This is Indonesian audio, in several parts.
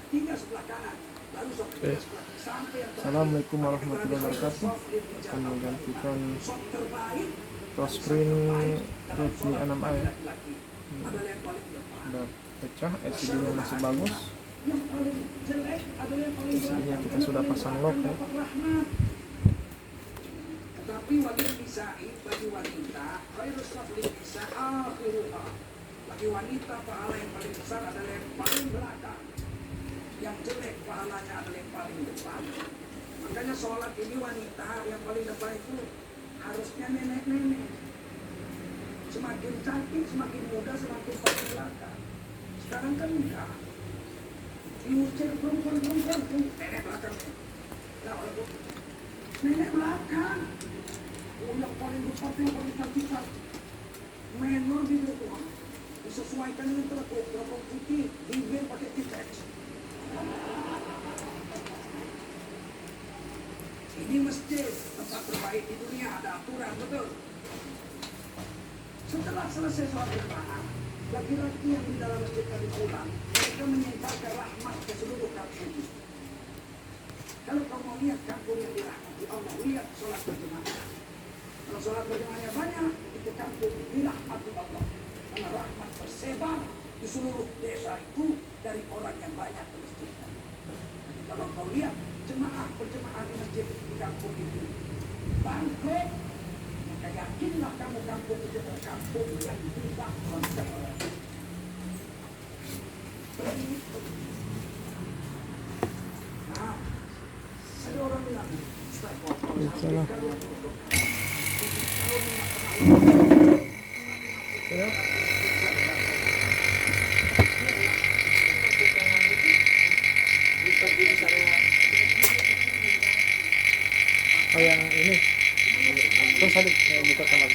Oke. Assalamualaikum warahmatullahi wabarakatuh. Akan menggantikan touchscreen Redmi A6a ya. Sudah pecah, LCD-nya masih bagus. LCD-nya kita sudah pasang lock ya. Tapi bagi wanita, bagi wanita pahala yang paling besar adalah yang paling belakang. Yang jelek pahalanya adalah yang paling depan. Makanya sholat ini wanita yang paling depan itu harusnya nenek-nenek. Semakin cantik, semakin muda, semakin paling belakang. Sekarang kan enggak. Diucir perempuan, nenek belakangnya. Nenek belakang. Yang paling depan, yang paling cantik. Menor gitu tuh. Disesuaikan dengan teropong putih, bibir pakai titek. Ini masjid, tempat terbaik di dunia, ada aturan, betul. Setelah selesai sholat berjamaah, laki-laki yang di dalam masjid tadi pulang, mereka menyebarkan rahmat ke seluruh kampung. Kalau kamu mau lihat kampung yang dirahmati Allah, lihat sholat berjamaah. Kalau sholat berjamaahnya banyak, itu kampung dirahmati Allah. Karena rahmat tersebar di seluruh desa itu dari orang yang banyak ke masjid. Kalau kau lihat jemaah berjemaah di masjid di kampung itu bangkrut, maka yakinlah kamu kampung itu adalah kampung yang tidak konser. Nah, ada orang bilang, Oh yang ini terus tadi buka kamar.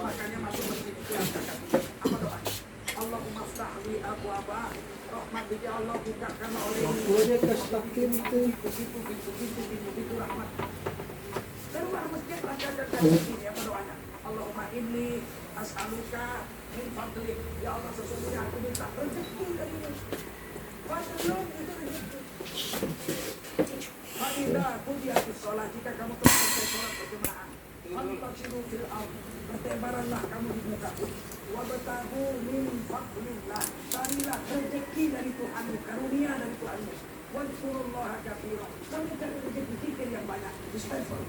makanya masuk masjid itu apa doa? Allahumma ftahli abwaaba rahmat bagi Allah bukakan oleh begitu rahmat. Keluar masjid ada ini apa doanya? Allahumma inni as'aluka min fadlik, ya Allah sesungguhnya aku minta rezeki darimu. Fadlun itu rezeki. Faidah qudiyatis shalah, jika kamu telah selesai sholat berjamaah, fantashiru fil ardh, bertebaranlah kamu di muka bumi. Wabtagu min fadlillah, carilah rezeki dari Tuhanmu, karunia dari Tuhanmu. Wadkurullaha katsiran, kamu cari rezeki zikir yang banyak. Istighfar.